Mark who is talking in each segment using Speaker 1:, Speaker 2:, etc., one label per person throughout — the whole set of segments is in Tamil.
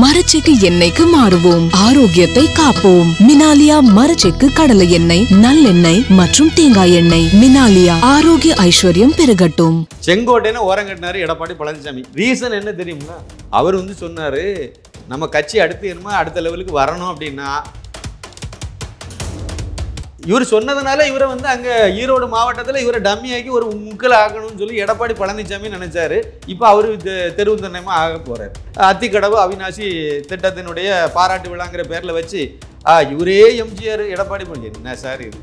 Speaker 1: மரச்செக்கு எண்ணெய்க்கு மாறுவோம், ஆரோக்கியத்தை காப்போம். மினாலியா மரச்செக்கு கடலை எண்ணெய், நல்லெண்ணெய் மற்றும் தேங்காய் எண்ணெய். மினாலியா, ஆரோக்கிய ஐஸ்வர்யம் பெருகட்டும்.
Speaker 2: செங்கோட்டைன்னு ஓரங்கட்டினாரு எடப்பாடி பழனிசாமி. ரீசன் என்ன தெரியுமா? அவர் சொன்னாரு, நம்ம கட்சி அடுத்த லெவலுக்கு வரணும் அப்படின்னா, இவர் சொன்னதுனால இவரை அங்க ஈரோடு மாவட்டத்தில் இவரை டம்மியாக்கி ஒரு முக்கல் ஆகணும்னு சொல்லி எடப்பாடி பழனிசாமி நினைச்சாரு. இப்போ அவரு தெருவு தண்டமா ஆக போறாரு. அத்திக்கடவு அவிநாசி திட்டத்தினுடைய பாராட்டு விழாங்கிற பேர்ல வச்சு இவரே எம்ஜிஆர் எடப்பாடி என்ன சார் இது?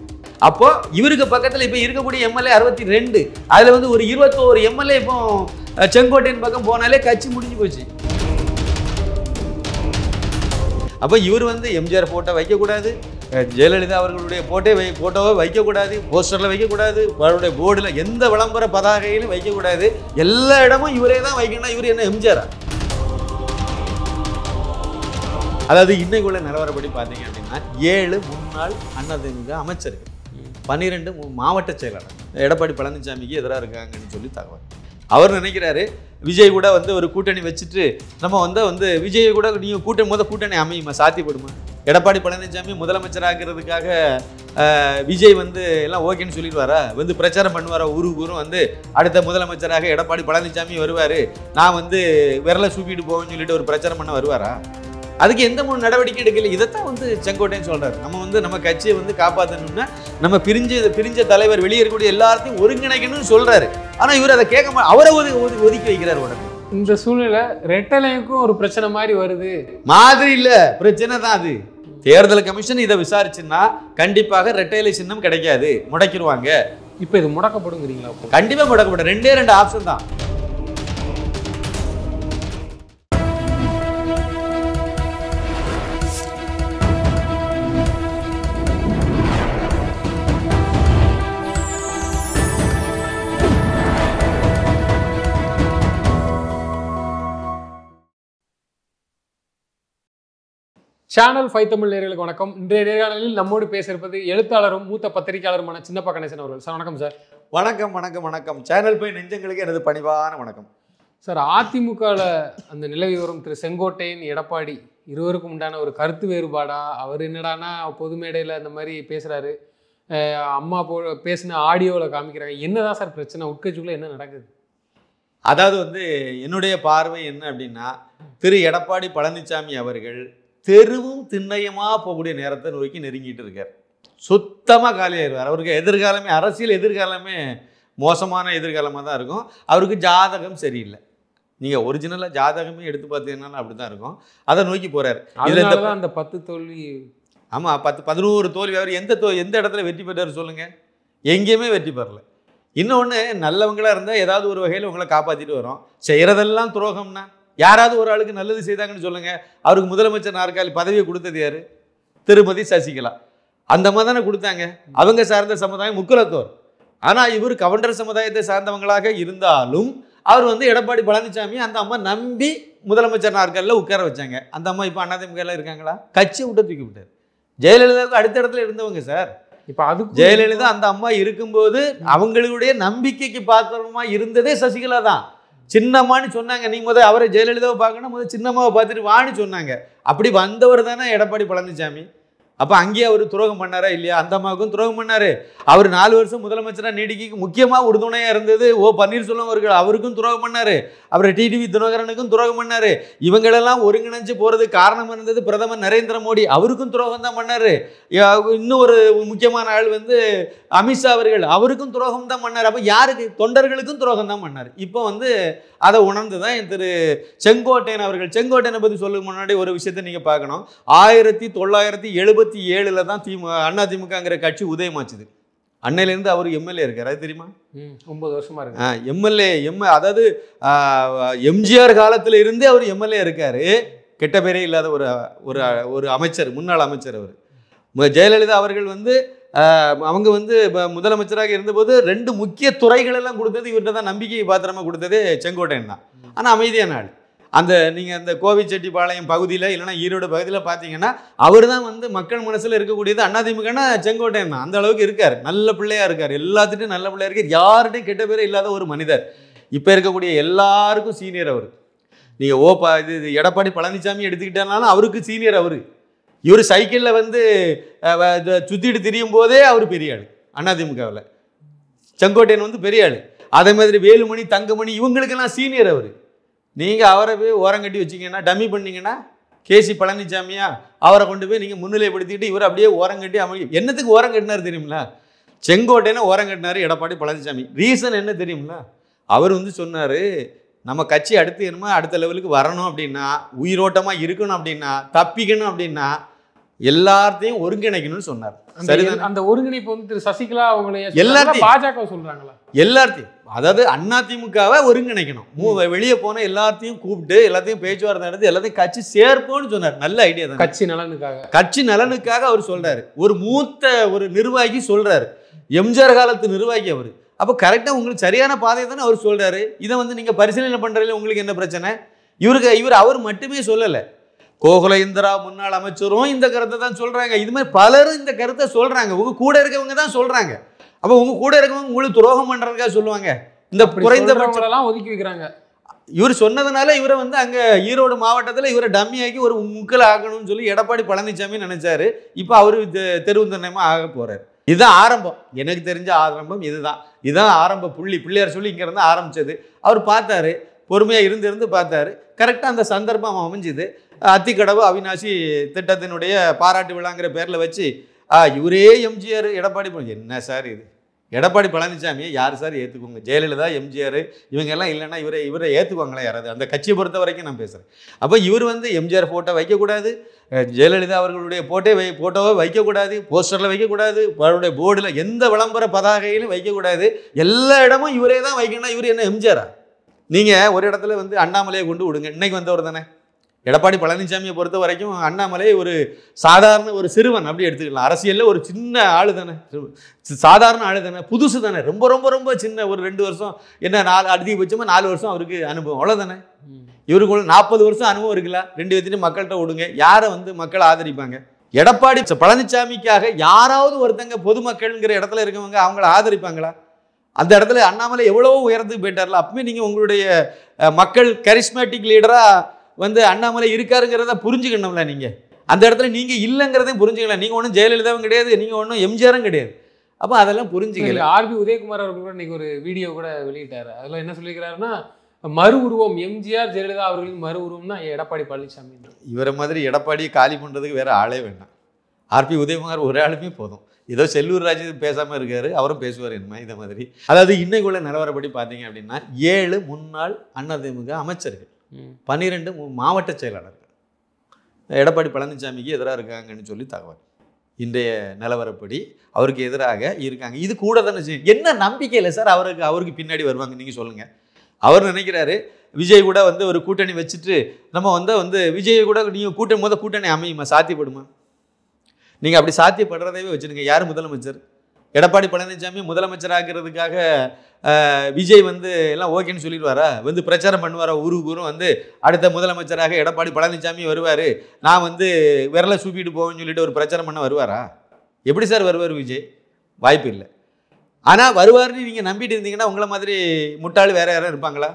Speaker 2: அப்போ இவருக்கு பக்கத்தில் இப்போ இருக்கக்கூடிய எம்எல்ஏ 62, அதுல ஒரு 21 எம்எல்ஏ இப்போ செங்கோட்டையின் பக்கம் போனாலே கட்சி முடிஞ்சு போச்சு. அப்போ இவர் எம்ஜிஆர் போட்டோ வைக்கக்கூடாது, ஜெயலலிதா அவர்களுடைய போட்டோவை வைக்கக்கூடாது, போஸ்டரில் வைக்கக்கூடாது, அவருடைய போர்டில் எந்த விளம்பர பதாகையிலும் வைக்கக்கூடாது, எல்லா இடமும் இவரே தான் வைக்கணும். இவர் என்ன எம்ஜிஆரா? அதாவது இன்னைக்குள்ள நிலவரப்படி பார்த்தீங்க அப்படின்னா 7 முன்னாள் அதிமுக அமைச்சர்கள், 12 மாவட்ட செயலாளர் எடப்பாடி பழனிசாமிக்கு எதிராக இருக்காங்கன்னு சொல்லி தகவல். அவர் நினைக்கிறாரு விஜய் கூட ஒரு கூட்டணி வச்சுட்டு நம்ம விஜய் கூட நீங்கள் கூட்டணி அமையுமா, சாத்தியப்படுமா? எடப்பாடி பழனிசாமி முதலமைச்சராகிறதுக்காக விஜய் எல்லாம் ஓகேன்னு சொல்லிடுவாரா? பிரச்சாரம் பண்ணுவாரா? ஊரும் அடுத்த முதலமைச்சராக எடப்பாடி பழனிசாமி வருவார், நான் விரலை சூப்பிட்டு போவேன்னு சொல்லிட்டு ஒரு பிரச்சாரம் பண்ண வருவாரா? அதுக்கு எந்த நடவடிக்கை எடுக்கல. இதைத்தான் செங்கோட்டைன்னு சொல்றாரு. நம்ம கட்சியை காப்பாற்றணும்னா நம்ம பிரிஞ்ச தலைவர் வெளியே இருக்கக்கூடிய எல்லாத்தையும் ஒருங்கிணைக்கணும்னு சொல்றாரு. ஆனா இவர் அதை கேட்க அவரை ஒதுக்கி வைக்கிறார். உடனே
Speaker 3: இந்த சூழ்நிலை ரெட்டலைக்கும் ஒரு பிரச்சனை மாதிரி வருது.
Speaker 2: மாதிரி இல்ல, பிரச்சனை தான் அது. தேர்தல் கமிஷன் இதை விசாரிச்சுன்னா கண்டிப்பாக ரெட்டைலை சின்னம் கிடைக்காது, முடக்கிடுவாங்க.
Speaker 3: இப்ப இது முடக்கப்படுங்கிறீங்களா?
Speaker 2: கண்டிப்பா முடக்கப்படும். 2 ஆப்ஷன் தான்.
Speaker 3: சேனல் 5 தமிழ் நேயர்களுக்கு வணக்கம். இன்றைய நேர்காணலில் நம்மோடு பேச இருப்பது எழுத்தாளரும் மூத்த பத்திரிகையாளருமான சின்னப்பா கணேசன் அவர்கள். சார் வணக்கம். சார்
Speaker 2: வணக்கம். வணக்கம் வணக்கம். சேனல் 5 நெஞ்சங்களுக்கு எனது பணிவான வணக்கம்.
Speaker 3: சார், அதிமுகவில் அந்த நிலவி வரும் திரு செங்கோட்டையன், எடப்பாடி இருவருக்கும் உண்டான ஒரு கருத்து வேறுபாடா? அவர் என்னடானா பொது மேடையில் இந்த மாதிரி பேசுகிறாரு, அம்மா பேசின ஆடியோவில் காமிக்கிறாங்க. என்னதான் சார் பிரச்சனை? உட்கட்சிக்குள்ளே என்ன நடக்குது?
Speaker 2: அதாவது என்னுடைய பார்வை என்ன அப்படின்னா, திரு எடப்பாடி பழனிசாமி அவர்கள் தெருவும் திண்ணையமாக போகக்கூடிய நேரத்தை நோக்கி நெருங்கிட்டு இருக்கார். சுத்தமாக காலியாயிருவார். அவருக்கு எதிர்காலமே, அரசியல் எதிர்காலமே மோசமான எதிர்காலமாக தான் இருக்கும். அவருக்கு ஜாதகம் சரியில்லை. நீங்கள் ஒரிஜினலாக ஜாதகமே எடுத்து பார்த்தீங்கன்னா அப்படி தான் இருக்கும். அதை நோக்கி போகிறார்.
Speaker 3: இதில் அந்த 10 தோல்வி.
Speaker 2: ஆமாம், 11 தோல்வி. அவர் எந்த இடத்துல வெற்றி பெற்றார் சொல்லுங்கள்? எங்கேயுமே வெற்றி பெறல. இன்னொன்று, நல்லவங்களாக இருந்தால் ஏதாவது ஒரு வகையில் உங்களை காப்பாற்றிட்டு வரோம். செய்கிறதெல்லாம் துரோகம்னா யாராவது ஒரு ஆளுக்கு நல்லது செய்தாங்கன்னு சொல்லுங்க. அவருக்கு முதலமைச்சர் நாற்காலி பதவியை கொடுத்தது யாரு? திருமதி சசிகலா. அந்த மாதிரி தானே கொடுத்தாங்க. அவங்க சார்ந்த சமுதாயம் முக்குலத்தோர். ஆனால் இவர் கவுண்டர் சமுதாயத்தை சார்ந்தவங்களாக இருந்தாலும் அவர் எடப்பாடி பழனிசாமி அந்த அம்மா நம்பி முதலமைச்சர் நாற்காலில் உட்கார வச்சாங்க. அந்த அம்மா இப்போ அதிமுக இருக்காங்களா? கட்சி விட்டு தூக்கி விட்டார். ஜெயலலிதாவுக்கு அடுத்த இடத்துல இருந்தவங்க சார். இப்போ அது ஜெயலலிதா அந்த அம்மா இருக்கும்போது அவங்களுடைய நம்பிக்கைக்கு பாத்திரமா இருந்ததே சசிகலா தான். சின்னம்மான்னு சொன்னாங்க. நீ அவரை ஜெயலலிதாவை பார்க்கணும், சின்னம்மாவை பார்த்துட்டு வான்னு சொன்னாங்க. அப்படி வந்தவர் தானே எடப்பாடி பழனிசாமி. அப்போ அங்கேயே அவர் துரோகம் பண்ணாரா இல்லையா? அந்த அம்மாவுக்கும் துரோகம் பண்ணாரு. அவர் 4 வருஷம் முதலமைச்சராக நீடிக்க முக்கியமாக உறுதுணையாக இருந்தது பன்னீர்செல்வம் அவர்கள். அவருக்கும் துரோகம் பண்ணாரு. அவர் டிடிவி தினகரனுக்கும் துரோகம் பண்ணாரு. இவங்களெல்லாம் ஒருங்கிணைஞ்சு போறது காரணம் இருந்தது பிரதமர் நரேந்திர மோடி. அவருக்கும் துரோகம் தான் பண்ணாரு. இன்னும் ஒரு முக்கியமான ஆள் அமித்ஷா அவர்கள், அவருக்கும் துரோகம் தான் பண்ணார். அப்போ யாருக்கு? தொண்டர்களுக்கும் துரோகம் தான் பண்ணார். இப்போ அதை உணர்ந்து தான் திரு செங்கோட்டையன் அவர்கள். செங்கோட்டையனை பற்றி சொல்லுக்கு முன்னாடி ஒரு விஷயத்தை நீங்கள் பார்க்கணும். 1977 தான் அதிமுகங்கிற கட்சி உதயமாச்சுது. அன்னையிலேருந்து அவர் எம்எல்ஏ இருக்கார். அது தெரியுமா?
Speaker 3: 9 வருஷமா இருக்கு.
Speaker 2: எம்எல்ஏ அதாவது எம்ஜிஆர் காலத்தில் இருந்தே அவர் எம்எல்ஏ இருக்காரு. கெட்ட பேரே இல்லாத ஒரு அமைச்சர், முன்னாள் அமைச்சர் அவர். ஜெயலலிதா அவர்கள் அவங்க முதலமைச்சராக இருந்தபோது 2 முக்கிய துறைகள் எல்லாம் கொடுத்தது இவர்கிட்ட தான். நம்பிக்கை பாத்திரமா கொடுத்ததே செங்கோட்டையன் தான். ஆனால் அமைதியான ஆள். நீங்கள் அந்த கோவிச்செட்டிப்பாளையம் பகுதியில் இல்லைன்னா ஈரோடு பகுதியில் பார்த்தீங்கன்னா அவர் தான் மக்கள் மனசில் இருக்கக்கூடியது அதிமுகன்னா செங்கோட்டையன் தான். அந்த அளவுக்கு இருக்கார். நல்ல பிள்ளையாக இருக்கார். எல்லாத்துட்டும் நல்ல பிள்ளையாக இருக்கார். யார்கிட்டையும் கெட்ட பேரே இல்லாத ஒரு மனிதர். இப்போ இருக்கக்கூடிய எல்லாருக்கும் சீனியர் அவர். நீங்கள் இது எடப்பாடி பழனிசாமி எடுத்துக்கிட்டனாலும் அவருக்கு சீனியர் அவர். இவர் சைக்கிளில் வந்து சுற்றிட்டு திரியும் போதே அவர் பெரிய ஆள் அதிமுகவில். செங்கோட்டையன் வந்து பெரிய ஆள். அதே மாதிரி வேலுமணி, தங்கமணி இவங்களுக்கெல்லாம் சீனியர் அவர். நீங்கள் அவரை போய் ஓரங்கட்டி வச்சிங்கன்னா, டம்மி பண்ணிங்கன்னா, கேசி பழனிசாமியா அவரை கொண்டு போய் நீங்கள் முன்னிலைப்படுத்திட்டு இவர் அப்படியே ஓரங்கட்டி என்னத்துக்கு ஓரங்கட்டினார் தெரியுங்களா? செங்கோட்டையனை ஓரங்கட்டினார் எடப்பாடி பழனிசாமி. ரீசன் என்ன தெரியுங்களா? அவர் வந்து சொன்னார், நம்ம கட்சி அடுத்த லெவலுக்கு வரணும் அப்படின்னா, உயிரோட்டமாக இருக்கணும் அப்படின்னா, தப்பிக்கணும் அப்படின்னா எல்லாத்தையும் ஒருங்கிணைக்கணும்னு சொன்னார். சரிதான்.
Speaker 3: அந்த ஒருங்கிணைப்பு வந்து திரு சசிகலா அவங்களே
Speaker 2: எல்லாத்தையும்
Speaker 3: பாஜக சொல்றாங்களா?
Speaker 2: எல்லாத்தையும், அதாவது அதிமுகவை ஒருங்கிணைக்கணும். வெளியே போன எல்லாத்தையும் கூப்பிட்டு எல்லாத்தையும் பேச்சுவார்த்தை நடத்தி எல்லாத்தையும் கட்சி சேர்ப்போம்னு சொன்னார். நல்ல ஐடியா தான். கட்சி நலனுக்காக அவர் சொல்றாரு. ஒரு மூத்த ஒரு நிர்வாகி சொல்றாரு, எம்ஜிஆர் காலத்து நிர்வாகி அவர். அப்போ கரெக்டாக உங்களுக்கு சரியான பாதையை தானே அவர் சொல்றாரு. இதை வந்து நீங்க பரிசீலனை பண்றதுல உங்களுக்கு என்ன பிரச்சனை? அவர் மட்டுமே சொல்லலை. கோகுல இந்திரா முன்னாள் அமைச்சரும் இந்த கருத்தை தான் சொல்றாங்க. இது மாதிரி பலரும் இந்த கருத்தை சொல்றாங்க. உங்க கூட இருக்கவங்க தான் சொல்றாங்க. அப்போ உங்க கூட இருக்கவங்க உங்களுக்கு துரோகம் பண்றதுக்காக சொல்லுவாங்க. இந்த குறைந்தபட்சம்
Speaker 3: ஒதுக்கி வைக்கிறாங்க.
Speaker 2: இவர் சொன்னதுனால இவரை வந்து அங்க ஈரோடு மாவட்டத்தில் இவரை டம்மியாக்கி ஒரு முக்கில் ஆகணும்னு சொல்லி எடப்பாடி பழனிசாமி நினைச்சாரு. இப்போ அவரு தெருவுந்தனமா ஆக போறாரு. இதுதான் ஆரம்பம். எனக்கு தெரிஞ்ச ஆரம்பம் இதுதான் ஆரம்ப புள்ளி. பிள்ளையார் சொல்லி இங்க இருந்து ஆரம்பிச்சது. அவர் பார்த்தாரு, பொறுமையா இருந்து பார்த்தாரு. கரெக்டாக அந்த சந்தர்ப்பம் அமைஞ்சுது. அத்திக்கடவு அவிநாசி திட்டத்தினுடைய பாராட்டு விழாங்கிற பேரில் வச்சு இவரே எம்ஜிஆர் எடப்பாடி என்ன சார் இது? எடப்பாடி பழனிசாமியை யார் சார் ஏற்றுக்குவாங்க? ஜெயலலிதா, எம்ஜிஆர் இவங்கெல்லாம் இல்லைன்னா இவரை ஏற்றுக்குவாங்களா யாராவது? அந்த கட்சியை பொறுத்த வரைக்கும் நான் பேசுகிறேன். அப்போ இவர் வந்து எம்ஜிஆர் ஃபோட்டோ வைக்கக்கூடாது, ஜெயலலிதா அவர்களுடைய ஃபோட்டோவை வைக்கக்கூடாது, போஸ்டரில் வைக்கக்கூடாது, அவருடைய போர்டில் எந்த விளம்பர பதாகையிலும் வைக்கக்கூடாது, எல்லா இடமும் இவரே தான் வைக்கணும். இவர் என்ன எம்ஜிஆரா? நீங்கள் ஒரு இடத்துல வந்து அண்ணாமலையை கொண்டு விடுங்க. இன்னைக்கு வந்தவர் தானே எடப்பாடி பழனிசாமியை பொறுத்த வரைக்கும். அண்ணாமலை ஒரு சாதாரண ஒரு சிறுவன் அப்படி எடுத்துக்கலாம். அரசியலில் ஒரு சின்ன ஆளு தானே, சாதாரண ஆளு தானே, புதுசு தானே, ரொம்ப ரொம்ப ரொம்ப சின்ன ஒரு 2 வருஷம் என்ன அதிகபட்சமாக 4 வருஷம் அவருக்கு அனுபவம், அவ்வளோதானே. இவருக்குள்ள 40 வருஷம் அனுபவம் இருக்குல்ல. 2 பேர்த்தையும் மக்கள்கிட்ட விடுங்க. யாரை வந்து மக்கள் ஆதரிப்பாங்க? எடப்பாடி பழனிசாமிக்காக யாராவது ஒருத்தங்க பொதுமக்கள்ங்கிற இடத்துல இருக்கவங்க அவங்கள ஆதரிப்பாங்களா? அந்த இடத்துல அண்ணாமலை எவ்வளவோ உயரத்துக்கு போயிட்டார்ல. அப்பவே நீங்கள் உங்களுடைய மக்கள் கரிஸ்மேட்டிக் லீடராக வந்து அண்ணாமலை இருக்காருங்கிறத புரிஞ்சுக்கணும்ல. நீங்கள் அந்த இடத்துல நீங்கள் இல்லைங்கிறதையும் புரிஞ்சுக்கலாம். நீங்கள் ஒன்றும் ஜெயலலிதாவும் கிடையாது, நீங்கள் ஒன்றும் எம்ஜிஆரும் கிடையாது. அப்போ அதெல்லாம் புரிஞ்சுக்கல.
Speaker 3: ஆர்பி உதயகுமார் அவர்கள் கூட இன்னைக்கு ஒரு வீடியோ கூட வெளியிட்டார். அதில் என்ன சொல்லிக்கிறாருன்னா, மறு உருவம் எம்ஜிஆர் ஜெயலலிதா அவர்களின் மறு உருவம் தான் எடப்பாடி பழனிசாமி. இவரை
Speaker 2: மாதிரி எடப்பாடியை காலி பண்ணுறதுக்கு வேற ஆளே வேண்டாம். ஆர்பி உதயகுமார் ஒரு ஆளுமே போதும். ஏதோ செல்லூர் ராஜு பேசாமல் இருக்காரு, அவரும் பேசுவார் என்ன இதை மாதிரி. அதாவது இன்னைக்குள்ள நிலவரப்படி பார்த்தீங்க அப்படின்னா 7 முன்னாள் அதிமுக அமைச்சர்கள், 12 மாவட்ட செயலாளர்கள் எடப்பாடி பழனிசாமிக்கு எதிராக இருக்காங்கன்னு சொல்லி தகவல். இன்றைய நிலவரப்படி அவருக்கு எதிராக இருக்காங்க. இது கூட தானே என்ன நம்பிக்கை இல்லை சார் அவருக்கு பின்னாடி வருவாங்க? நீங்கள் சொல்லுங்கள். அவர் நினைக்கிறாரு விஜய் கூட வந்து ஒரு கூட்டணி வச்சுட்டு நம்ம வந்து விஜய் கூட நீங்கள் கூட்டணி அமையுமா? சாத்தியப்படுமா? நீங்கள் அப்படி சாத்தியப்படுறதையே வச்சுருங்க. யார் முதலமைச்சர்? எடப்பாடி பழனிசாமி முதலமைச்சர் ஆகிறதுக்காக விஜய் வந்து எல்லாம் ஓகேன்னு சொல்லிடுவாரா? வந்து பிரச்சாரம் பண்ணுவாரா? ஊரும் வந்து அடுத்த முதலமைச்சராக எடப்பாடி பழனிசாமி வருவார், நான் வந்து விரலை சூப்பிட்டு போவேன்னு சொல்லிட்டு ஒரு பிரச்சாரம் பண்ண வருவாரா? எப்படி சார் வருவார் விஜய்? வாய்ப்பு இல்லை. ஆனால் வருவார்னு நீங்கள் நம்பிட்டு இருந்தீங்கன்னா உங்களை மாதிரி முட்டாள் வேறு யாரும் இருப்பாங்களா?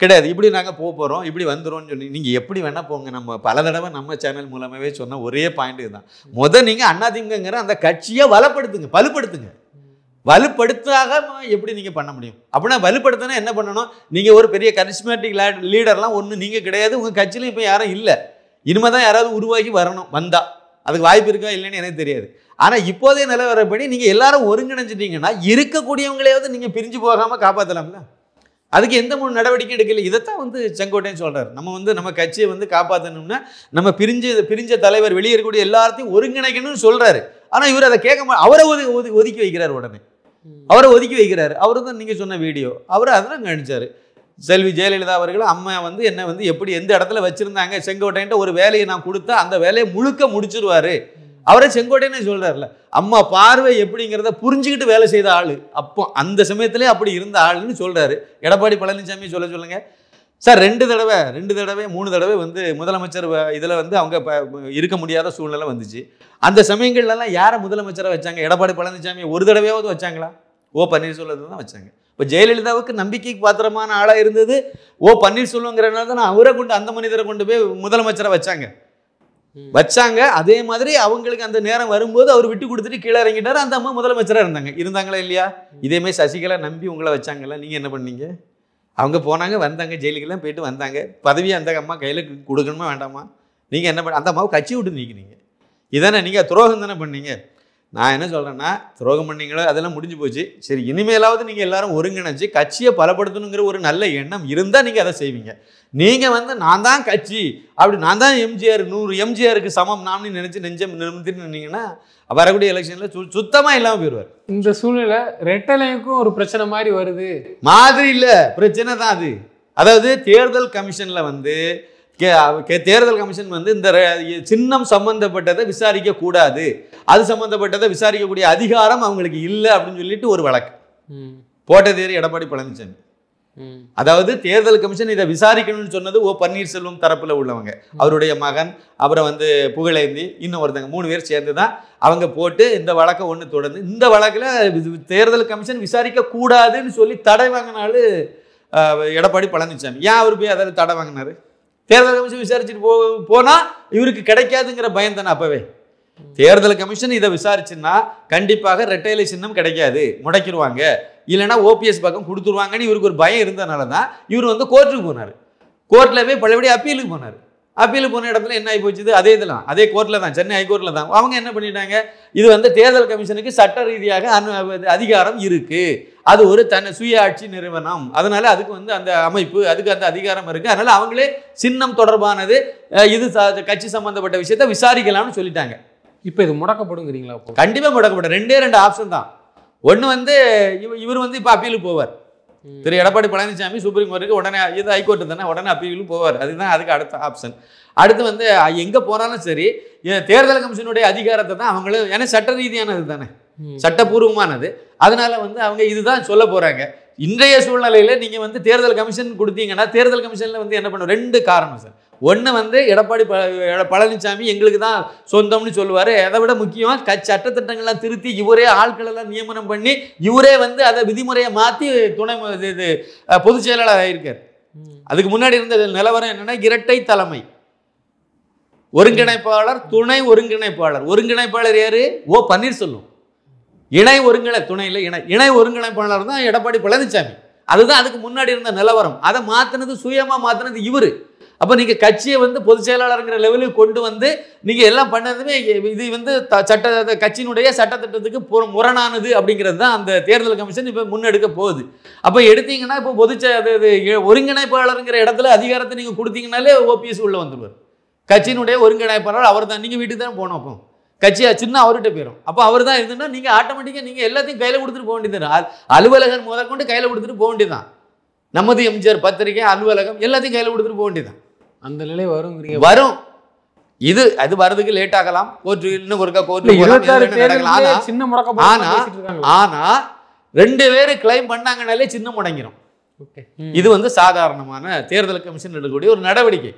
Speaker 2: கிடையாது. இப்படி நாங்கள் போகிறோம், இப்படி வந்துடும் சொல்லி நீங்கள் எப்படி வேணால் போங்க. நம்ம பல தடவை நம்ம சேனல் மூலமாகவே சொன்ன ஒரே பாயிண்ட் இதுதான். நீங்கள் அதிமுகங்கிற அந்த கட்சியை வலுப்படுத்துங்க. வலுப்படுத்தாக எப்படி நீங்கள் பண்ண முடியும்? அப்படின்னா வலுப்படுத்தினா என்ன பண்ணணும்? நீங்கள் ஒரு பெரிய கரிஸ்மேட்டிக் லீடர்லாம் ஒன்று நீங்கள் கிடையாது. உங்கள் கட்சியிலும் இப்போ யாரும் இல்லை. இனிமேல் தான் யாராவது உருவாக்கி வரணும். வந்தால் அதுக்கு வாய்ப்பு இருக்கா இல்லைன்னு எனக்கு தெரியாது. ஆனால் இப்போதைய நிலவரப்படி நீங்கள் எல்லாரும் ஒருங்கிணைஞ்சிட்டீங்கன்னா இருக்கக்கூடியவங்களையாவது நீங்கள் பிரிஞ்சு போகாமல் காப்பாற்றலாம்ல. அதுக்கு எந்த ஒரு நடவடிக்கை எடுக்கல. இதைத்தான் வந்து செங்கோட்டையன் சொல்கிறார். நம்ம கட்சியை வந்து காப்பாற்றணும்னா நம்ம பிரிஞ்ச தலைவர் வெளியே இருக்கக்கூடிய எல்லாத்தையும் ஒருங்கிணைக்கணும்னு சொல்கிறாரு. ஆனால் இவர் அதை கேட்க அவரை ஒதுக்கி வைக்கிறார். உடனே அவரை ஒதுக்கி வைக்கிறாரு. அவரு தான் நீங்கள் சொன்ன வீடியோ அவரை அதெல்லாம் கணிச்சார். செல்வி ஜெயலலிதா அவர்கள் அம்மா வந்து என்ன வந்து எப்படி எந்த இடத்துல வச்சுருந்தாங்க, செங்கோட்டையன்ட்ட ஒரு வேலையை நான் கொடுத்தா அந்த வேலையை முழுக்க முடிச்சிருவார். அவரே செங்கோட்டையனே சொல்கிறார்ல, அம்மா பார்வை எப்படிங்கிறத புரிஞ்சுக்கிட்டு வேலை செய்த ஆள். அப்போ அந்த சமயத்திலே அப்படி இருந்த ஆளுன்னு சொல்கிறாரு. எடப்பாடி பழனிசாமி சொல்லுங்க சார். 2 தடவை 3 தடவை வந்து முதலமைச்சர் இதில் வந்து அவங்க இருக்க முடியாத சூழ்நிலை வந்துச்சு. அந்த சமயங்கள்லாம் யாரை முதலமைச்சராக வச்சாங்க? எடப்பாடி பழனிசாமி ஒரு தடவையாவது வச்சாங்களா? ஓ பன்னீர்செல்வத்தை தான் வச்சாங்க. இப்போ ஜெயலலிதாவுக்கு நம்பிக்கைக்கு பாத்திரமான ஆளாக இருந்தது பன்னீர்செல்வங்கிறனால தான் அவரை கொண்டு அந்த மனிதரை கொண்டு போய் முதலமைச்சரை வச்சாங்க. அதே மாதிரி அவங்களுக்கு அந்த நேரம் வரும்போது அவர் விட்டு கொடுத்துட்டு கீழே இறங்கிட்டாரு. அந்த அம்மா முதலமைச்சராக இருந்தாங்களா இல்லையா? இதேமாதிரி சசிகலா நம்பி உங்களை வச்சாங்கல்ல, நீங்கள் என்ன பண்ணீங்க? அவங்க போனாங்க, வந்தாங்க, ஜெயிலுக்கெல்லாம் போயிட்டு வந்தாங்க. பதவியை அந்த அம்மா கையில் கொடுக்கணுமா வேண்டாமா? நீங்கள் என்ன அந்த அம்மாவை கட்சி விட்டு நீக்கினீங்க. இதானே நீங்கள் துரோகம் தானே பண்ணீங்க. நான் என்ன சொல்கிறேன்னா, துரோகம் பண்ணீங்களோ அதெல்லாம் முடிஞ்சு போச்சு. சரி, இனிமேலாவது நீங்கள் எல்லாரும் ஒருங்கிணைச்சு கட்சியை பலப்படுத்தணுங்கிற ஒரு நல்ல எண்ணம் இருந்தால் நீங்கள் அதை செய்வீங்க. நீங்கள் நான் தான் கட்சி, அப்படி நான் தான் எம்ஜிஆர், 100 எம்ஜிஆருக்கு சமம் நாம்னு நினச்சி நெஞ்சம் நிமிர்ந்துட்டு நின்னீங்கன்னா வரக்கூடிய எலெக்ஷனில் சுத்தமாக இல்லாமல் போயிடுவார்.
Speaker 3: இந்த சூழ்நிலை ரெட்டலைக்கும் ஒரு பிரச்சனை மாதிரி வருது.
Speaker 2: மாதிரி இல்லை, பிரச்சனை தான் அது. அதாவது தேர்தல் கமிஷனில் தேர்தல் கமிஷன் இந்த சின்னம் சம்பந்தப்பட்டதை விசாரிக்க கூடாது, அது சம்பந்தப்பட்டதை விசாரிக்கக்கூடிய அதிகாரம் அவங்களுக்கு இல்லை அப்படின்னு சொல்லிட்டு ஒரு வழக்கு போட்டதேரி எடப்பாடி பழனிசாமி. அதாவது தேர்தல் கமிஷன் இதை விசாரிக்கணும்னு சொன்னது பன்னீர்செல்வம் தரப்புல உள்ளவங்க, அவருடைய மகன், அப்புறம் புகழேந்தி, இன்னும் ஒருத்தங்க 3 பேர் சேர்ந்து தான் அவங்க போட்டு இந்த வழக்கை ஒன்று தொடர்ந்து இந்த வழக்கில் தேர்தல் கமிஷன் விசாரிக்க கூடாதுன்னு சொல்லி தடை வாங்கினாலும் எடப்பாடி பழனிசாமி. ஏன் அவர் போய் அதில் தடை வாங்கினாரு? தேர்தல் கமிஷன் விசாரிச்சுட்டு போனால் இவருக்கு கிடைக்காதுங்கிற பயம் தானே. அப்பவே தேர்தல் கமிஷன் இதை விசாரிச்சுன்னா கண்டிப்பாக ரெட்டைலை சின்னம் கிடைக்காது, முடக்கிடுவாங்க, இல்லைன்னா ஓபிஎஸ் பக்கம் கொடுத்துருவாங்கன்னு இவருக்கு ஒரு பயம் இருந்ததுனால தான் இவர் கோர்ட்டுக்கு போனார். கோர்ட்டில் போய் பழையபடி அப்பீலுக்கு போனார். அப்பீலுக்கு போன இடத்துல என்ன ஆகி போச்சுது? அதே இதெல்லாம் அதே கோர்ட்டில் தான், சென்னை ஹைகோர்ட்டில் தான். அவங்க என்ன பண்ணிட்டாங்க, இது தேர்தல் கமிஷனுக்கு சட்ட ரீதியாக அதிகாரம் இருக்குது, அது ஒரு சுய ஆட்சி நிறுவனம், அதனால அதுக்கு அந்த அமைப்பு, அதுக்கு அந்த அதிகாரம் இருக்குது, அதனால அவங்களே சின்னம் தொடர்பானது இது கட்சி சம்பந்தப்பட்ட விஷயத்தை விசாரிக்கலாம்னு சொல்லிட்டாங்க.
Speaker 3: இப்போ இது முடக்கப்படுங்கிறீங்களா?
Speaker 2: கண்டிப்பாக முடக்கப்படும். 2 ஆப்ஷன் தான். ஒன்று இவர் இப்போ அப்பீலுக்கு போவார். திரு எடப்பாடி பழனிசாமி சுப்ரீம் கோர்ட்டுக்கு உடனே, இது ஹைகோர்ட்டு தானே, உடனே அப்பீலுக்கு போவார். அதுக்கு அடுத்த ஆப்ஷன். அடுத்து எங்கே போனாலும் சரி தேர்தல் கமிஷனுடைய அதிகாரத்தை தான் அவங்களும், ஏன்னா சட்ட ரீதியானது தானே, சட்டப்பூர்வமானது, அதனால அவங்க இதுதான் சொல்ல போகிறாங்க. இன்றைய சூழ்நிலையில் நீங்கள் தேர்தல் கமிஷன் கொடுத்தீங்கன்னா தேர்தல் கமிஷனில் என்ன பண்ணும்? 2 காரணம் சார். ஒன்று எடப்பாடி பழனிசாமி எங்களுக்கு தான் சொந்தம்னு சொல்லுவார். அதை விட முக்கியமாக சட்டத்திட்டங்கள்லாம் திருத்தி இவரே ஆட்களெல்லாம் நியமனம் பண்ணி இவரே அதை விதிமுறையை மாற்றி துணை பொதுச் செயலாளர் ஆகியிருக்கார். அதுக்கு முன்னாடி இருந்த நிலவரம் என்னென்னா இரட்டை தலைமை, ஒருங்கிணைப்பாளர், துணை ஒருங்கிணைப்பாளர். ஒருங்கிணைப்பாளர் யாரு? பன்னீர்செல்வம். இணை துணை இல்லை, இணை ஒருங்கிணைப்பாளர் தான் எடப்பாடி பழனிசாமி. அதுதான் அதுக்கு முன்னாடி இருந்த நிலவரம். அதை மாற்றினது, சுயமாக மாற்றினது இவர். அப்போ நீங்கள் கட்சியை பொதுச் செயலாளருங்கிற லெவலுக்கு கொண்டு நீங்கள் எல்லாம் பண்ணதுமே இது கட்சியினுடைய சட்டத்திட்டத்துக்கு முரணானது அப்படிங்கிறது தான் அந்த தேர்தல் கமிஷன் இப்போ முன்னெடுக்க போகுது. அப்போ எடுத்தீங்கன்னா இப்போ ஒருங்கிணைப்பாளருங்கிற இடத்துல அதிகாரத்தை நீங்கள் கொடுத்தீங்கனாலே ஓபிஎஸ் உள்ள வந்துடுவார். கட்சியினுடைய ஒருங்கிணைப்பாளர் அவர் தான். நீங்கள் வீட்டுக்கு தான் போனோம். அப்போ கட்சியா சின்ன அவர்கிட்ட போயிடும். அப்போ அவர் தான் இருந்துன்னா நீங்கள் ஆட்டோமேட்டிக்காக நீங்கள் எல்லாத்தையும் கையில் கொடுத்துட்டு போக வேண்டியது. அலுவலகம் முதற்கொண்டு கையில் கொடுத்துட்டு போக வேண்டியதுதான். நமது எம்ஜிஆர் பத்திரிகை, அலுவலகம் எல்லாத்தையும் கையில் கொடுத்துட்டு போக வேண்டியதுதான்.
Speaker 3: அந்த நிலை வரும்.
Speaker 2: அது வர்றதுக்கு லேட் ஆகலாம். இன்னும் ஒருக்கா ஆனா 2 பேர் கிளைம் பண்ணாங்கனாலே சின்னம் முடங்கிடும். இது சாதாரணமான தேர்தல் கமிஷன் எடுக்கக்கூடிய ஒரு நடவடிக்கை.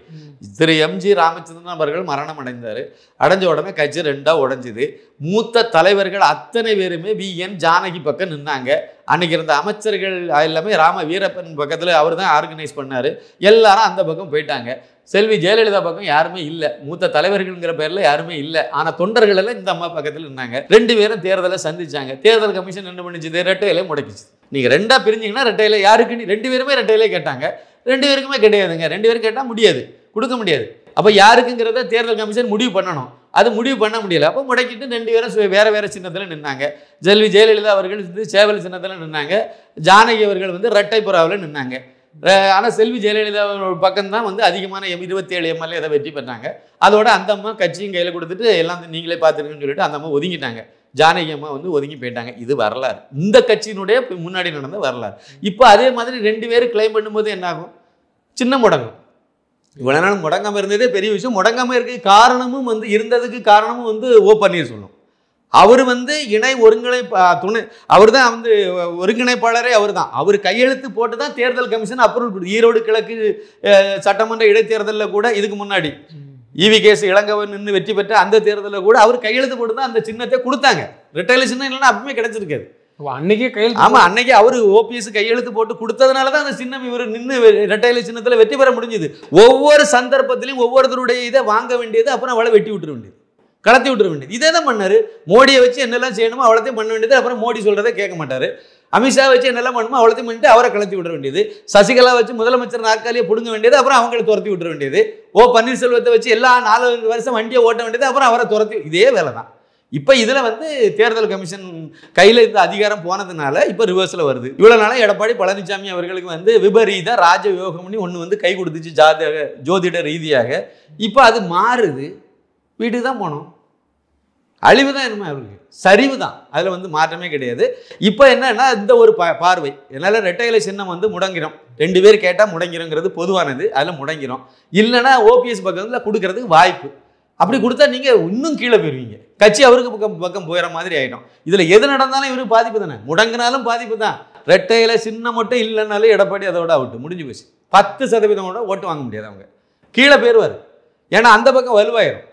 Speaker 2: திரு எம்ஜி ராமச்சந்திரன் அவர்கள் மரணம் அடைந்தார். அடைஞ்ச உடனே கட்சி 2ஆ உடைஞ்சுது. மூத்த தலைவர்கள் அத்தனை பேருமே VN ஜானகி பக்கம் நின்னாங்க. அன்னைக்கு இருந்த அமைச்சர்கள் எல்லாமே ராம வீரப்பன் பக்கத்தில் அவர் தான் ஆர்கனைஸ் பண்ணார். எல்லாரும் அந்த பக்கம் போயிட்டாங்க. செல்வி ஜெயலலிதா பக்கம் யாருமே இல்லை. மூத்த தலைவர்கள்ங்கிற பேரில் யாருமே இல்லை. ஆனால் தொண்டர்கள் எல்லாம் இந்த அம்மா பக்கத்தில் நின்னாங்க. 2 பேரும் தேர்தலை சந்திச்சாங்க. தேர்தல் கமிஷன் என்ன பண்ணிச்சு? ரெட்டையிலே முடக்கிச்சு. நீங்கள் 2ஆ பிரிஞ்சிங்கன்னா ரெட்டையில யாருக்குன்னு 2 பேருமே ரெட்டையிலே கேட்டாங்க. 2 பேருக்குமே கிடையாதுங்க. 2 பேரும் கேட்டால் முடியாது, கொடுக்க முடியாது. அப்போ யாருக்குங்கிறத தேர்தல் கமிஷன் முடிவு பண்ணணும். அது முடிவு பண்ண முடியல. அப்போ முடக்கிட்டு 2 பேரும் வேறு சின்னத்தில் நின்னாங்க. செல்வி ஜெயலலிதா அவர்கள் சேவல் சின்னத்தில் நின்னாங்க. ஜானகி அவர்கள் ரெட்டைப்புறாவில் நின்னாங்க. ஆனால் செல்வி ஜெயலலிதா பக்கம்தான் அதிகமான 27 MLA அதை வெற்றி பெற்றாங்க. அதோட அந்த அம்மா கட்சியும் கையில் கொடுத்துட்டு எல்லாம் நீங்களே பார்த்துருக்குன்னு சொல்லிட்டு அந்த அம்மா ஒதுங்கிட்டாங்க. ஜானகி அம்மா ஒதுங்கி போயிட்டாங்க. இது வரலாறு, இந்த கட்சியினுடைய முன்னாடி நடந்த வரலாறு. இப்போ அதே மாதிரி 2 பேரும் கிளைம் பண்ணும்போது என்ன ஆகும்? சின்ன முடங்கும். இவ்வளோ நாள் முடங்காமல் இருந்ததே பெரிய விஷயம். முடங்காமல் இருக்க காரணமும் இருந்ததுக்கு காரணமும் பன்னீர்செல்வம். அவர் இணை துணை, அவர் தான் ஒருங்கிணைப்பாளரே அவர் தான். அவர் கையெழுத்து போட்டு தான் தேர்தல் கமிஷன் அப்ரூவல். ஈரோடு கிழக்கு சட்டமன்ற இடைத்தேர்தலில் கூட இதுக்கு முன்னாடி EVKS இளங்கவன் நின்று வெற்றி பெற்ற அந்த தேர்தலில் கூட அவர் கையெழுத்து போட்டு தான் அந்த சின்னத்தை கொடுத்தாங்க. ரெட்டையில சின்னம் இல்லைன்னா அப்பவுமே கிடைச்சிருக்காது.
Speaker 3: அன்னைக்கே கையெழுத்து.
Speaker 2: ஆமா, அன்னைக்கு அவரு ஓபிஎஸ் கையெழுத்து போட்டு கொடுத்ததுனால தான் அந்த சின்னம் இவர் நின்று இரட்டை இலை சின்னத்துல வெற்றி பெற முடிஞ்சது. ஒவ்வொரு சந்தர்ப்பத்திலையும் ஒவ்வொருத்தருடைய இதை வாங்க வேண்டியது, அப்புறம் அவளை வெட்டி விட்டுற வேண்டியது, கடத்தி விட்டுற வேண்டியது. இதே தான் பண்ணாரு. மோடியை வச்சு என்னெல்லாம் செய்யணுமோ அவ்வளோத்தையும் பண்ண வேண்டியது. அப்புறம் மோடி சொல்றதை கேட்க மாட்டாரு. அமித்ஷா வச்சு என்னெல்லாம் பண்ணுமோ அவ்வளோத்தையும் பண்ணிட்டு அவரை கலத்தி விட வேண்டியது. சசிகலா வச்சு முதலமைச்சர் நாற்காலியை பிடுங்க வேண்டியது, அப்புறம் அவங்களை துரத்தி விட்டுற வேண்டியது. பன்னீர்செல்வத்தை வச்சு எல்லா 4 வருஷம் வண்டியை ஓட்ட வேண்டியது, அப்புறம் அவரை துரத்தி. இதே வேலை தான். இப்போ இதில் வந்து தேர்தல் கமிஷன் கையில் இந்த அதிகாரம் போனதுனால இப்போ ரிவர்ஸில் வருது. இவ்வளோ நாளாக எடப்பாடி பழனிசாமி அவர்களுக்கு வந்து விபரீத ராஜ யோகம்னு ஒன்று வந்து கை கொடுத்துச்சு ஜோதிட ரீதியாக. இப்போ அது மாறுது. வீட்டுக்கு தான் போனோம். அழிவு தான் என்னமே அவருக்கு, சரிவு தான். அதில் வந்து மாற்றமே கிடையாது. இப்போ என்னன்னா இந்த ஒரு பார்வை என்னால் ரெட்டை இலை சின்னம் வந்து முடங்கிறோம். 2 பேர் கேட்டால் முடங்கிறோங்கிறது பொதுவானது. அதில் முடங்கிறோம். இல்லைன்னா ஓபிஎஸ் பக்கத்தில் கொடுக்கறதுக்கு வாய்ப்பு. அப்படி கொடுத்தா நீங்கள் இன்னும் கீழே போயிருவீங்க. கட்சி அவருக்கு பக்கம் போயிற மாதிரி ஆகிடும். இதில் எது நடந்தாலும் இவருக்கு பாதிப்பு தானே. முடங்கினாலும் பாதிப்பு தான். ரெட்டை இலை சின்னம் மட்டும் இல்லைனாலும் எடப்பாடி அதோட அவுட்டு, முடிஞ்சு போச்சு. 10% கூட ஓட்டு வாங்க முடியாது. அவங்க கீழே போயிடுவார். ஏன்னா அந்த பக்கம் வலுவாயிரும்.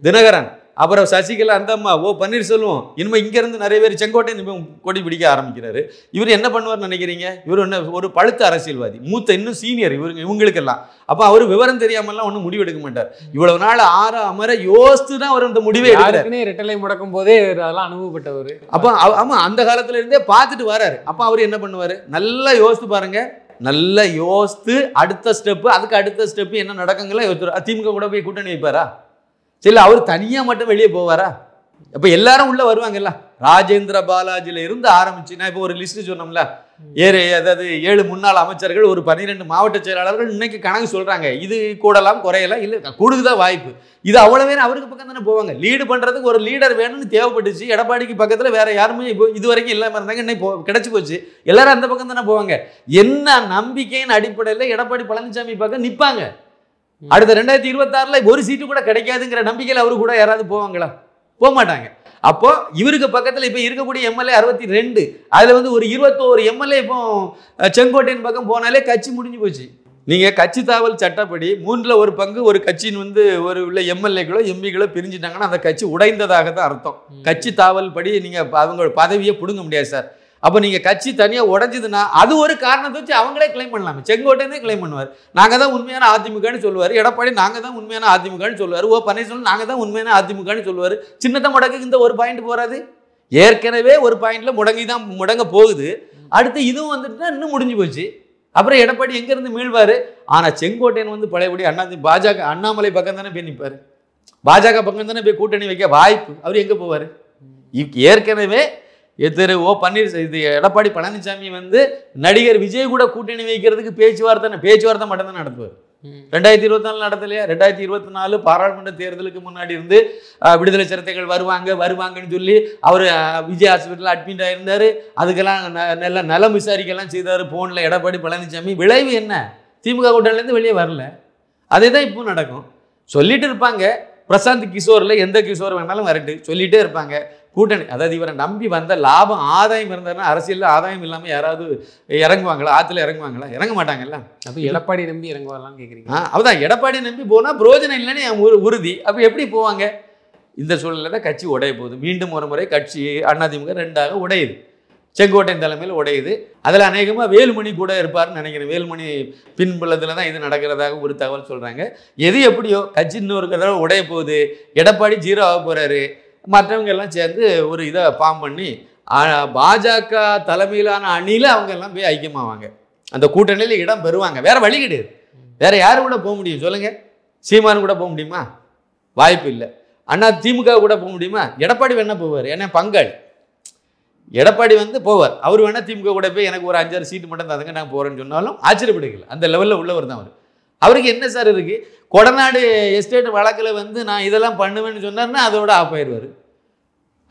Speaker 2: தினகரன், அப்புறம் சசிகலா, அந்த அம்மா, பன்னீர்செல்வம், இனிமேல் இங்கேருந்து நிறைய பேர் செங்கோட்டையன் கொடி பிடிக்க ஆரம்பிக்கிறாரு. இவர் என்ன பண்ணுவார்னு நினைக்கிறீங்க? இவர் என்ன ஒரு பழுத்த அரசியல்வாதி, மூத்த, இன்னும் சீனியர் இவங்களுக்கெல்லாம். அப்போ அவர் விவரம் தெரியாமல்லாம் ஒன்றும் முடிவெடுக்க மாட்டார். இவ்வளவு நாள் அமர யோசித்து தான் அவர் இந்த முடிவை எடுக்கிறார்.
Speaker 3: ரெட்டலை முடக்கும் போதே அதெல்லாம் அனுபவப்பட்டவர். அப்போ
Speaker 2: ஆமாம், அந்த காலத்துல இருந்தே பார்த்துட்டு வராரு. அப்போ அவர் என்ன பண்ணுவார்? நல்லா யோசித்து பாருங்க. நல்லா யோசித்து அடுத்த ஸ்டெப்பு, அதுக்கு அடுத்த ஸ்டெப்பு என்ன நடக்குங்களா யோசிச்சு. திமுக கூட போய் கூட்டணி வைப்பாரா? சரி, அவர் தனியாக மட்டும் வெளியே போவாரா? அப்போ எல்லாரும் உள்ள வருவாங்கல்ல. ராஜேந்திர பாலாஜியில் இருந்து ஆரம்பிச்சு, நான் இப்போ ஒரு லிஸ்ட் சொன்னோம்ல, அதாவது 7 முன்னாள் அமைச்சர்கள், ஒரு 12 மாவட்ட செயலாளர்கள் இன்னைக்கு கணக்கு சொல்றாங்க. இது கூடலாம் குறையலாம், இல்லை கூடுதல் வாய்ப்பு. இது அவ்வளோ பேர் அவருக்கு பக்கம் தானே போவாங்க. லீடு பண்றதுக்கு ஒரு லீடர் வேணும்னு தேவைப்பட்டுச்சு. எடப்பாடிக்கு பக்கத்தில் வேற யாருமே இப்போ இது வரைக்கும் இல்லாமல் இருந்தாங்க. இன்னைக்கு கிடைச்சி போச்சு. எல்லாரும் அந்த பக்கம் தானே போவாங்க. என்ன நம்பிக்கையின் அடிப்படையில் எடப்பாடி பழனிசாமி பக்கம் நிற்பாங்க. அடுத்த 2026 ஒரு சீட்டு கூட கிடைக்காதுங்கிற நம்பிக்கையில் அவரு கூட யாராவது போவாங்களா? போக மாட்டாங்க. அப்போ இவருக்கு பக்கத்தில் இப்போ இருக்கக்கூடிய எம்எல்ஏ 62, அதில் வந்து ஒரு 21 எம்எல்ஏ இப்போ செங்கோட்டையின் பக்கம் போனாலே கட்சி முடிஞ்சு போச்சு. நீங்கள் கட்சி தாவல் சட்டப்படி 3ல் 1 பங்கு ஒரு கட்சியின் வந்து ஒரு உள்ள எம்எல்ஏக்களோ எம்பிக்களோ பிரிஞ்சுட்டாங்கன்னா அந்த கட்சி உடைந்ததாக தான் அர்த்தம். கட்சி தாவல் படி நீங்கள் அவங்களோட பதவியை பிடுங்க முடியாது சார். அப்போ நீங்கள் கட்சி தனியாக உடஞ்சிதுன்னா அது ஒரு காரணத்தை வச்சு அவங்களே கிளைம் பண்ணலாமே. செங்கோட்டையனே கிளைம் பண்ணுவார். நாங்கள் தான் உண்மையான அதிமுகன்னு சொல்லுவார். எடப்பாடி நாங்கள் தான் உண்மையான அதிமுகன்னு சொல்லுவார். பன்னீர்செல்வம் நாங்கள் தான் உண்மையான அதிமுகன்னு சொல்லுவார். சின்னத்தை முடக்கு இந்த ஒரு பாயிண்ட் போகாது. ஏற்கனவே ஒரு பாயிண்ட்ல முடங்க போகுது. அடுத்து இதுவும் வந்துட்டுனா இன்னும் முடிஞ்சு போச்சு. அப்புறம் எடப்பாடி எங்கேருந்து மீள்வார்? ஆனால் செங்கோட்டையன் வந்து பழையபடி பாஜக அண்ணாமலை பக்கம் தானே போய் நிற்பார். பாஜக பக்கம் தானே போய் கூட்டணி வைக்க வாய்ப்பு. அவர் எங்கே போவார்? ஏற்கனவே எடப்பாடி பழனிசாமி வந்து நடிகர் விஜய் கூட கூட்டணி வைக்கிறதுக்கு பேச்சுவார்த்தை மட்டும் தான் நடத்துவார். 2024 நடத்தலையா? 2024 பாராளுமன்ற தேர்தலுக்கு முன்னாடி இருந்து விடுதலை சிறுத்தைகள் வருவாங்கன்னு சொல்லி அவர் விஜய் ஹாஸ்பிட்டலில் அட்மிட் ஆயிருந்தாரு. அதுக்கெல்லாம் நல்ல நலம் விசாரிக்கலாம் செய்தார் போன்ல எடப்பாடி பழனிசாமி. விளைவு என்ன? திமுக கூட்டணிலேருந்து வெளியே வரல. அதே தான் இப்போ நடக்கும். சொல்லிட்டு இருப்பாங்க. பிரசாந்த் கிஷோரில் எந்த கிஷோர் வேணாலும் வரட்டு சொல்லிகிட்டே இருப்பாங்க. கூட்டணி, அதாவது இவரை நம்பி வந்த லாபம் ஆதாயம் இருந்தாருன்னா அரசியலில் ஆதாயம் இல்லாமல் யாராவது இறங்குவாங்களா? ஆற்றுல இறங்குவாங்களா? இறங்க மாட்டாங்கல்ல.
Speaker 3: அப்போ எடப்பாடி நம்பி இறங்குவாங்களான்னு கேட்குறீங்க.
Speaker 2: அதுதான், எடப்பாடி நம்பி போனால் பிரயோஜனம் இல்லைன்னு என் உறுதி. அப்போ எப்படி போவாங்க? இந்த சூழ்நிலை தான் கட்சி உடைய போகுது. மீண்டும் ஒரு முறை கட்சி அதிமுக 2ஆக உடையுது. செங்கோட்டையன் தலைமையில் உடையுது. அதில் அநேகமாக வேலுமணி கூட இருப்பார்னு நினைக்கிறேன். வேலுமணி பின்புலத்தில் தான் இது நடக்கிறதாக ஒரு தகவல் சொல்கிறாங்க. எது எப்படியோ கட்சி இன்னொரு தடவை உடைய போகுது. எடப்பாடி 0 ஆக போகிறாரு. மற்றவங்க எல்லாம் சேர்ந்து ஒரு இதை ஃபார்ம் பண்ணி பாஜக தலைமையிலான அணியில் அவங்க எல்லாம் போய் ஐக்கியமாவாங்க. அந்த கூட்டணியில் இடம் பெறுவாங்க. வேற வழி கிடையாது. வேற யாரு கூட போக முடியும் சொல்லுங்க? சீமான் கூட போக முடியுமா? வாய்ப்பு இல்லை. அண்ணா திமுக கூட போக முடியுமா? எடப்பாடி வேணா போவார். ஏன்னா பங்காளி. எடப்பாடி வந்து போவார். அவர் வேணா திமுக கூட போய் எனக்கு ஒரு 5-6 சீட்டு மட்டும் தாங்க நான் போறேன்னு சொன்னாலும் ஆச்சரியப்படுகல. அந்த லெவலில் உள்ளவர் தான் அவர். அவருக்கு என்ன சார் இருக்கு? கொடநாடு எஸ்டேட் வழக்கில் வந்து நான் இதெல்லாம் பண்ணுவேன்னு சொன்னார்னா அதோட ஆஃப் ஆயிடுவார்.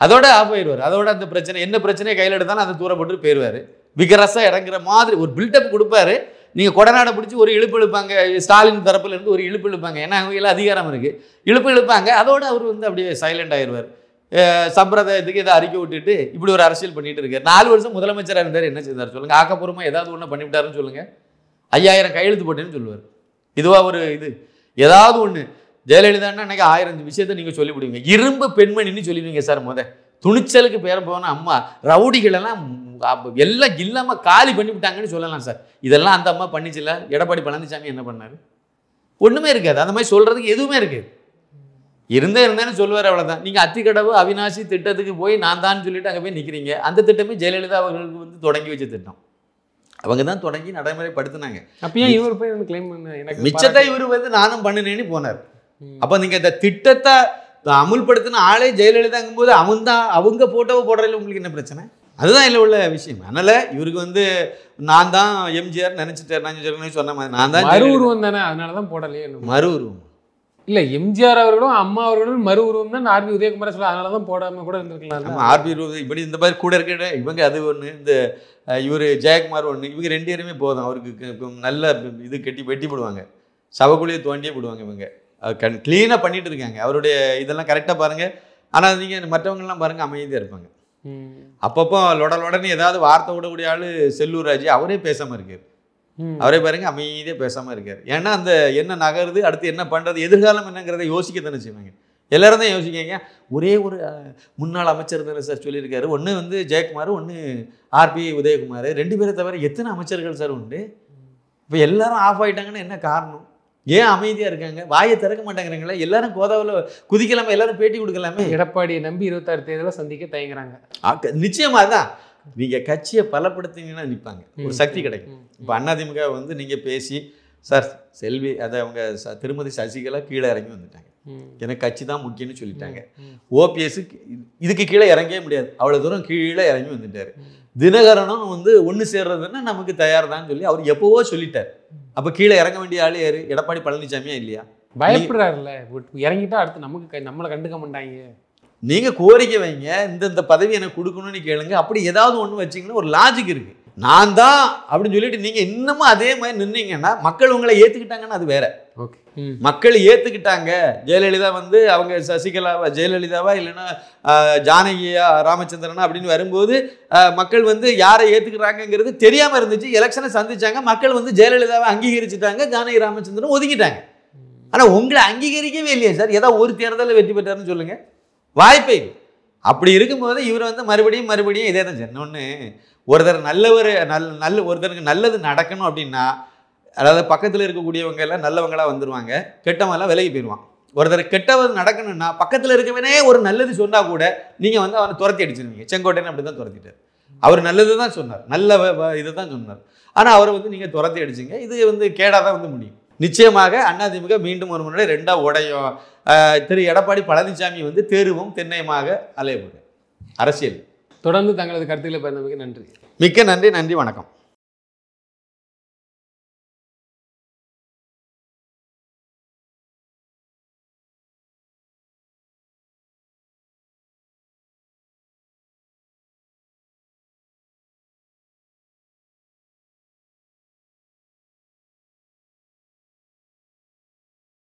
Speaker 2: அதோட அந்த பிரச்சனை என்ன பிரச்சனையை கையில் எடுத்தாலும் அதை தூரப்பட்டு போயிடுவார். விகரஸாக இறங்குற மாதிரி ஒரு பில்டப் கொடுப்பாரு. நீங்கள் கொடநாடை பிடிச்சி ஒரு இழுப்பு இழுப்பாங்க. ஸ்டாலின் தரப்புல இருந்து ஒரு இழுப்பு இழுப்பாங்க. ஏன்னா அவங்க அதிகாரம் இருக்குது. இழுப்பு இழுப்பாங்க. அதோடு அவர் வந்து அப்படியே சைலண்ட் ஆயிடுவார். சம்பிரதாயத்துக்கு இதை அறிக்கை விட்டுட்டு இப்படி ஒரு அரசியல் பண்ணிட்டு இருக்காரு. 4 வருஷம் முதலமைச்சராக இருந்தார். என்ன செய்தார் சொல்லுங்க? ஆக்கப்பூர்வமாக ஏதாவது ஒன்று பண்ணிவிட்டாருன்னு சொல்லுங்க. 5000 கையெழுத்து போட்டேன்னு சொல்லுவார். இதுவாக ஒரு இது ஏதாவது ஒன்று. ஜெயலலிதான்னா அன்றைக்கி 1000 விஷயத்தை நீங்கள் சொல்லிவிடுவீங்க. இரும்பு பெண்மணின்னு சொல்லிடுவீங்க சார். துணிச்சலுக்கு பேர போன அம்மா ரவுடிகளெல்லாம் எல்லாம் இல்லாமல் காலி பண்ணிவிட்டாங்கன்னு சொல்லலாம் சார். இதெல்லாம் அந்த அம்மா பண்ணிச்சுல. எடப்பாடி பழனிசாமி என்ன பண்ணார்? ஒன்றுமே இருக்காது. அந்த மாதிரி சொல்கிறதுக்கு எதுவுமே இருக்காது. இருந்தேன்னு சொல்லுவார், அவ்வளோதான். நீங்கள் அத்திக்கடவு அவினாசி திட்டத்துக்கு போய் நான் தான் சொல்லிட்டு அங்கே போய் நிற்கிறீங்க. அந்த திட்டமே ஜெயலலிதா அவர்களுக்கு வந்து தொடங்கி வச்ச திட்டம். அவங்க தான் தொடங்கி நடைமுறைப்படுத்தினாங்க.
Speaker 3: அப்போ ஏன் போய் கிளைம் பண்ண? எனக்கு
Speaker 2: மிச்சத்தை இவர் வந்து நானும் பண்ணினேன்னு போனார். அப்போ நீங்கள் இந்த திட்டத்தை அமுல்படுத்தின ஆளே ஜெயலலிதாங்கும்போது அவங்க போட்டோவை போடுறதுல உங்களுக்கு என்ன பிரச்சனை? அதுதான் இல்லை உள்ள விஷயம். அதனால் இவருக்கு வந்து நான் தான் எம்ஜிஆர் நினச்சிட்டேன் சொன்ன மாதிரி நான் தான்
Speaker 3: மறு உருவம் தானே, அதனால தான் போடலையே.
Speaker 2: மறு உருவம்
Speaker 3: இல்லை, எம்ஜிஆர் அவர்களும் அம்மா அவர்களும் மறு உருவம் தான் ஆர்பி உதயகுமார் சொல்ல, அதனால தான் போடாமல் கூட இருந்திருக்கலாம்.
Speaker 2: நம்ம ஆர்பி இப்படி இந்த மாதிரி கூட இருக்க இவங்க அது ஒன்று, இந்த இவர் ஜெயக்குமார் ஒன்று, இவங்க 2 பேருமே போதும். அவருக்கு நல்ல இது கட்டி வெட்டி போடுவாங்க, சவக்குழியை தோண்டியே போடுவாங்க. இவங்க க்ளீனாக பண்ணிட்டு இருக்காங்க. அவருடைய இதெல்லாம் கரெக்டாக பாருங்கள். ஆனால் நீங்கள் மற்றவங்கெல்லாம் பாருங்கள் அமைதியாக இருப்பாங்க. அப்பப்போ லொடன்னு ஏதாவது வார்த்தை விடக்கூடிய ஆள் செல்லூர் ராஜு, அவரே பேசாமல் இருக்கார். அவரே பாருங்க அமைதியாக பேசாமல் இருக்கார். ஏன்னா அந்த என்ன நகருது, அடுத்து என்ன பண்ணுறது, எதிர்காலம் என்னங்கிறத யோசிக்க தானே செய்வாங்க. எல்லாரும் தான் யோசிக்காங்க. ஒரே ஒரு முன்னாள் அமைச்சர் தானே சார் சொல்லியிருக்காரு. ஒன்று வந்து ஜெயக்குமார், ஒன்று ஆர்பி உதயகுமார், 2 பேரை தவிர எத்தனை அமைச்சர்கள் சார் உண்டு? இப்போ எல்லாரும் ஆஃப் ஆகிட்டாங்கன்னா என்ன காரணம்? ஏன் அமைதியாக இருக்காங்க? வாயை திறக்க மாட்டேங்கிறாங்களே. எல்லாரும் கோதாவில் குதிக்கலாமே, எல்லாரும் பேட்டி கொடுக்கலாமே.
Speaker 3: எடப்பாடியை நம்பி 26 தேர்தலை சந்திக்க தயங்குறாங்க.
Speaker 2: நிச்சயமாக தான். நீங்கள் கட்சியை பலப்படுத்தினீங்கன்னா நிற்பாங்க, ஒரு சக்தி கிடைக்கும். இப்போ அதிமுக வந்து நீங்கள் பேசி சார் செல்வி அதை அவங்க திருமதி சசிகலா கீழே இறங்கி வந்துட்டாங்க. எனக்கு கட்சி தான் முக்கியம்னு சொல்லிட்டாங்க. ஓபிஎஸ் இதுக்கு கீழே இறங்கவே முடியாது, அவ்வளோ தூரம் கீழே இறங்கி வந்துட்டார். தினகரனும் வந்து ஒன்று சேர்றதுன்னா நமக்கு தயார் தான் சொல்லி அவர் எப்போவோ சொல்லிட்டார். அப்போ கீழே இறங்க வேண்டிய ஆள் யார்? எடப்பாடி பழனிசாமியா இல்லையா?
Speaker 3: பயப்படுறாருல்ல, இறங்கிட்டா அடுத்து நம்மளை கண்டுக்க மாட்டாங்க.
Speaker 2: நீங்கள் கோரிக்கை வைங்க, இந்த பதவி எனக்கு கொடுக்கணும்னு கேளுங்க. அப்படி ஏதாவது ஒன்று வச்சிங்கன்னா ஒரு லாஜிக் இருக்குது. நான் தான் அப்படின்னு சொல்லிட்டு நீங்கள் இன்னமும் அதே மாதிரி நின்னீங்கன்னா மக்கள் உங்களை ஏற்றுக்கிட்டாங்கன்னா அது வேற.
Speaker 3: ஓகே,
Speaker 2: மக்கள் ஏற்றுக்கிட்டாங்க. ஜெயலலிதா வந்து அவங்க சசிகலாவா ஜெயலலிதாவா இல்லைன்னா ஜானகியா ராமச்சந்திரனா அப்படின்னு வரும்போது மக்கள் வந்து யாரை ஏற்றுக்கிறாங்கங்கிறது தெரியாமல் இருந்துச்சு. எலெக்ஷனை சந்திச்சாங்க, மக்கள் வந்து ஜெயலலிதாவை அங்கீகரிச்சுட்டாங்க, ஜானகி ராமச்சந்திரன் ஒதுக்கிட்டாங்க. ஆனால் உங்களை அங்கீகரிக்கவே இல்லையா சார்? ஏதாவது ஒரு தேர்தலில் வெற்றி பெற்றாருன்னு சொல்லுங்கள், வாய்ப்பே இல்லை. அப்படி இருக்கும்போது இவர் வந்து மறுபடியும் இதே தான் சார். இன்னொன்று, ஒருத்தர் ஒருத்தருக்கு நல்லது நடக்கணும் அப்படின்னா, அதாவது பக்கத்தில் இருக்கக்கூடியவங்க எல்லாம் நல்லவங்களாக வந்துடுவாங்க, கெட்டவங்களாம் விலகி போயிடுவான். ஒருத்தர் கெட்டவது நடக்கணும்னா பக்கத்தில் இருக்கவனே ஒரு நல்லது சொன்னால் கூட நீங்கள் வந்து அவனை துரத்தி அடிச்சிருவீங்க. செங்கோட்டையன் அப்படி தான் துரத்திட்டார். அவர் நல்லது தான் சொன்னார், நல்ல இதை தான் சொன்னார். ஆனால் அவரை வந்து நீங்கள் துரத்தி அடிச்சிங்க. இது வந்து கேடாக தான் வந்து முடியும். நிச்சயமாக அதிமுக மீண்டும் ஒரு முறை 2ஆ உடையும். திரு எடப்பாடி பழனிசாமி வந்து தேர்வும் தென்னையமாக அலையப்படுது அரசியல்.
Speaker 3: தொடர்ந்து தங்களது கருத்துக்களை பகிர்ந்தமைக்கு நன்றி.
Speaker 2: மிக்க நன்றி. நன்றி, வணக்கம்.